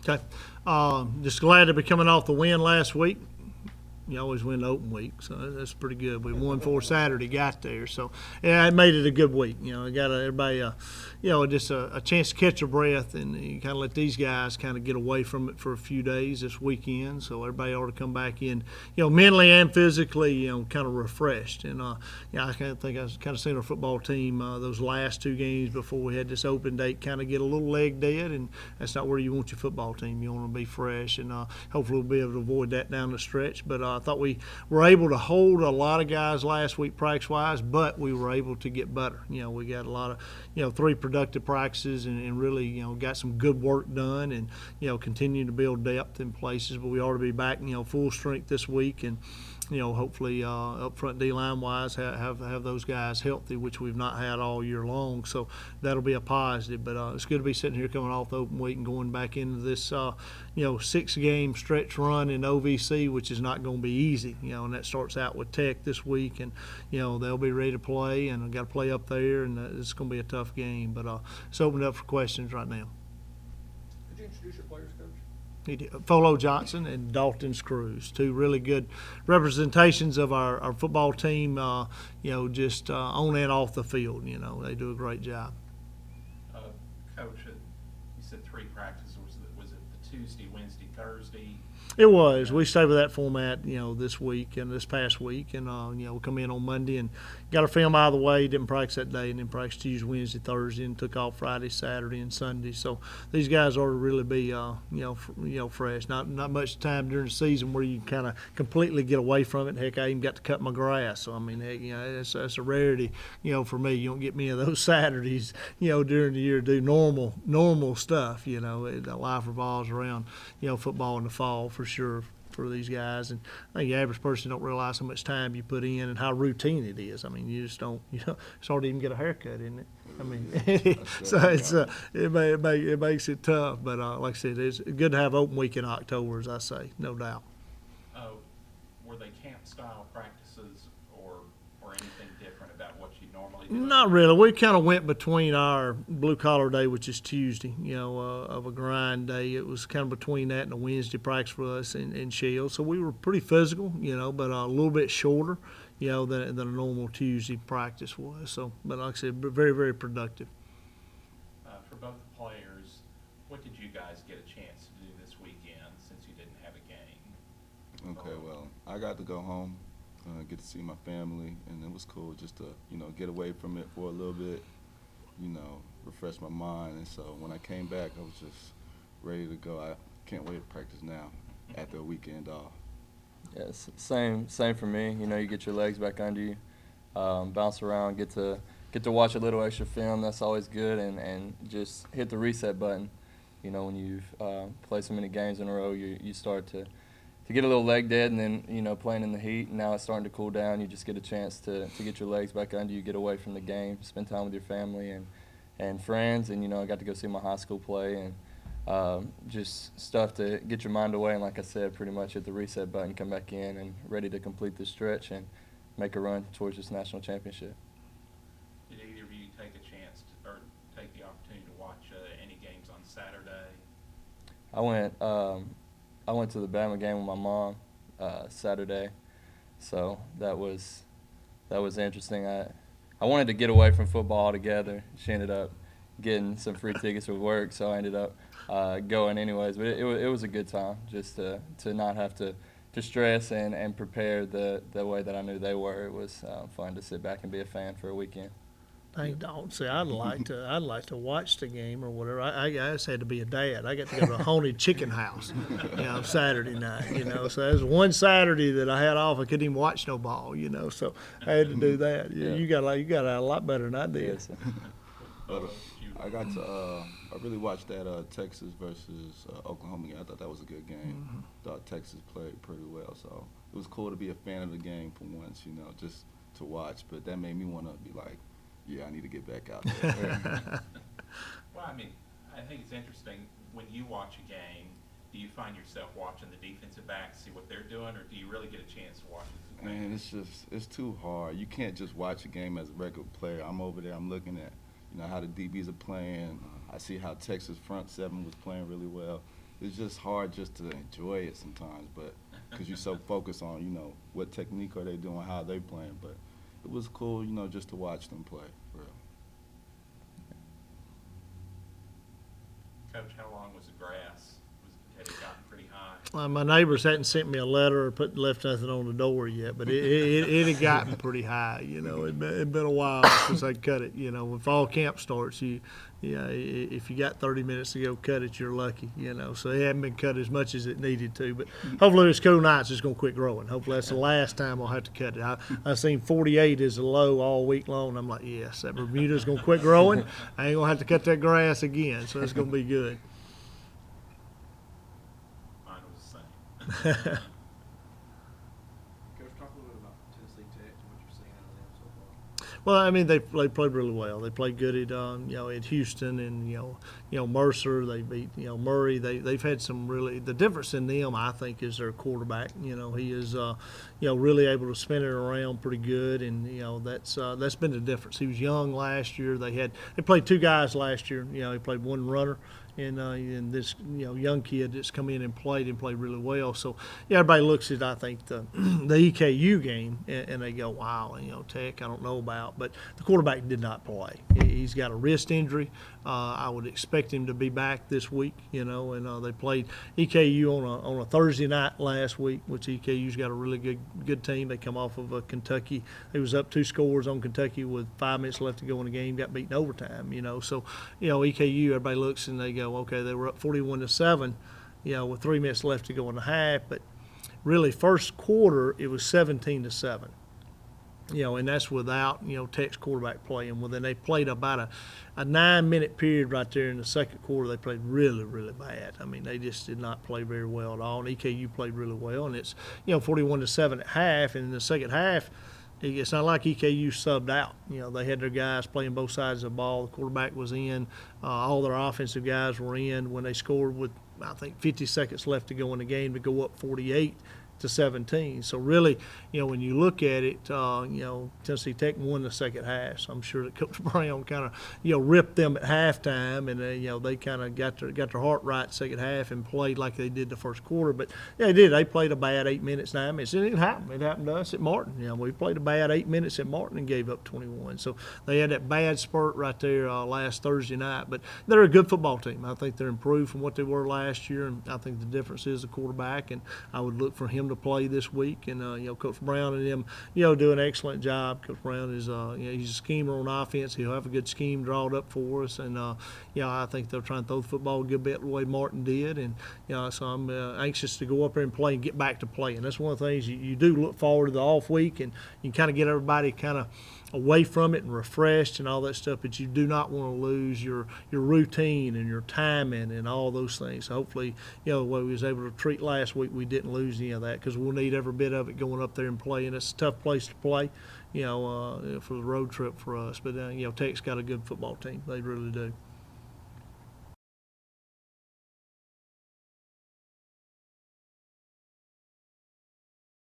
Okay. Just glad to be coming off the win last week. You always win the open week, so that's pretty good. We won for Saturday, got there, so yeah, it made it a good week. It got everybody, just a chance to catch their breath, and you kind of let these guys kind of get away from it for a few days this weekend. So everybody ought to come back in, mentally and physically, kind of refreshed. And I kind of think I was kind of seeing our football team those last two games before we had this open date kind of get a little leg dead, and that's not where you want your football team. You want to be fresh, and hopefully we'll be able to avoid that down the stretch. But I thought we were able to hold a lot of guys last week practice-wise, but we were able to get better. We got a lot of, 3 productive practices and really, got some good work done and, continue to build depth in places. But we ought to be back, full strength this week and, hopefully up front D-line wise have those guys healthy, which we've not had all year long. So that'll be a positive. But it's good to be sitting here coming off the open week and going back into this, 6-game stretch run in OVC, which is not going to be easy. And that starts out with Tech this week, and they'll be ready to play, and got to play up there, and it's going to be a tough game. But it's opened up for questions right now. Could you introduce your players, Coach? He did. Folo Johnson and Dalton Screws, 2 really good representations of our football team, just on and off the field. They do a great job. Coach, you said 3 practices. Was it the Tuesday, Wednesday, Thursday? It was. We stayed with that format, this week and this past week, and we'll come in on Monday and got our film out of the way. Didn't practice that day, and then practiced Tuesday, Wednesday, Thursday, and took off Friday, Saturday, and Sunday. So these guys ought to really be, fresh. Not much time during the season where you kind of completely get away from it. Heck, I even got to cut my grass. So I mean, heck, that's a rarity, for me. You don't get many of those Saturdays, during the year to do normal stuff. Life revolves around, football in the fall for sure for these guys. And I think the average person don't realize how much time you put in and how routine it is. I mean, you just don't, it's hard to even get a haircut, isn't it? I mean, so it makes it tough. But like I said, it's good to have open week in October, as I say, no doubt. Were they camp-style practices or anything different about what you normally do? Not really. We kind of went between our blue-collar day, which is Tuesday, of a grind day. It was kind of between that and a Wednesday practice for us in Shell. So we were pretty physical, but a little bit shorter, than a normal Tuesday practice was. So, but like I said, very, very productive. For both players, what did you guys get a chance to do this weekend since you didn't have a game? Okay, well, I got to go home, get to see my family, and it was cool just to, get away from it for a little bit, refresh my mind. And so when I came back, I was just ready to go. I can't wait to practice now after a weekend off. Yes, same for me. You get your legs back under you, bounce around, get to watch a little extra film. That's always good, and just hit the reset button. When you've played so many games in a row, you start to get a little leg dead, and then playing in the heat. And now it's starting to cool down. You just get a chance to get your legs back under you, get away from the game, spend time with your family and friends. And I got to go see my high school play, and just stuff to get your mind away. And like I said, pretty much hit the reset button, come back in, and ready to complete the stretch and make a run towards this national championship. Did either of you take a chance or take the opportunity to watch any games on Saturday? I went to the Bama game with my mom Saturday, so that was interesting. I wanted to get away from football altogether. She ended up getting some free tickets with work, so I ended up going anyways. But it was a good time just to not have to stress and prepare the way that I knew they were. It was fun to sit back and be a fan for a weekend. Thank don't say I'd like to watch the game or whatever. I just had to be a dad. I got to go to a haunted chicken house, Saturday night. So that was one Saturday that I had off. I couldn't even watch no ball, So I had to do that. Yeah. You got out a lot better than I did. Yes, But I got to I really watched that Texas versus Oklahoma game. I thought that was a good game. Mm-hmm. Thought Texas played pretty well, so it was cool to be a fan of the game for once. Just to watch. But that made me want to be like, yeah, I need to get back out there. Well, I mean, I think it's interesting when you watch a game. Do you find yourself watching the defensive backs, see what they're doing, or do you really get a chance to watch it? Man, it's too hard. You can't just watch a game as a regular player. I'm over there. I'm looking at how the DBs are playing. I see how Texas front seven was playing really well. it's just hard just to enjoy it sometimes, but because you're so focused on, you know, what technique are they doing, how they playing. But it was cool, you know, just to watch them play, for real. Coach, how long was the grass? Had it gotten pretty high? My neighbors hadn't sent me a letter or left nothing on the door yet, but it had gotten pretty high. You know, it'd been a while since I cut it. You know, when fall camp starts, if you got 30 minutes to go cut it, you're lucky. You know, so it hadn't been cut as much as it needed to. But hopefully, this cool nights is going to quit growing. Hopefully, that's the last time I'll have to cut it. I seen 48 as a low all week long. I'm like, yes, that Bermuda's going to quit growing. I ain't going to have to cut that grass again. So it's going to be good. Mine was the same. Coach, talk a little bit about Tennessee Tech and what you're seeing out of them so far. Well, I mean, they played really well. They played good at at Houston and Mercer. They beat Murray. They've had some really. The difference in them, I think, is their quarterback. He is really able to spin it around pretty good, and that's been the difference. He was young last year. They played two guys last year. He played one runner. And this young kid that's come in and played really well. So everybody looks at, I think, the EKU game and they go, wow, Tech I don't know about, but the quarterback did not play. He's got a wrist injury. I would expect him to be back this week. And they played EKU on a Thursday night last week, which EKU's got a really good team. They come off of Kentucky. They was up 2 scores on Kentucky with 5 minutes left to go in the game. Got beaten overtime. So EKU, everybody looks and they go, okay, they were up 41-7, with 3 minutes left to go in the half, but really first quarter it was 17-7, and that's without Tech's quarterback playing. Well, then they played about a 9-minute period right there in the second quarter. They played really bad. I mean, they just did not play very well at all. And EKU played really well, and it's 41-7 at half, and in the second half. It's not like EKU subbed out. They had their guys playing both sides of the ball. The quarterback was in. All their offensive guys were in when they scored with, I think, 50 seconds left to go in the game to go up 48-17. So really, when you look at it, Tennessee Tech won the second half. So I'm sure that Coach Brown kind of, ripped them at halftime, and they kind of got their heart right second half and played like they did the first quarter. But they did. They played a bad 8 minutes, 9 minutes. It didn't happen. It happened to us at Martin. We played a bad 8 minutes at Martin and gave up 21. So they had that bad spurt right there last Thursday night. But they're a good football team. I think they're improved from what they were last year, and I think the difference is the quarterback. And I would look for him to play this week, and Coach Brown and them do an excellent job. Coach Brown is he's a schemer on offense. He'll have a good scheme drawn up for us, and I think they'll try and throw the football a good bit the way Martin did, and so I'm anxious to go up there and play and get back to playing. That's one of the things you do look forward to the off week, and you kind of get everybody kind of away from it and refreshed and all that stuff, but you do not want to lose your routine and your timing and all those things. So hopefully, the way we was able to treat last week, we didn't lose any of that, because we'll need every bit of it going up there and playing. It's a tough place to play, for the road trip for us. But Tech's got a good football team. They really do.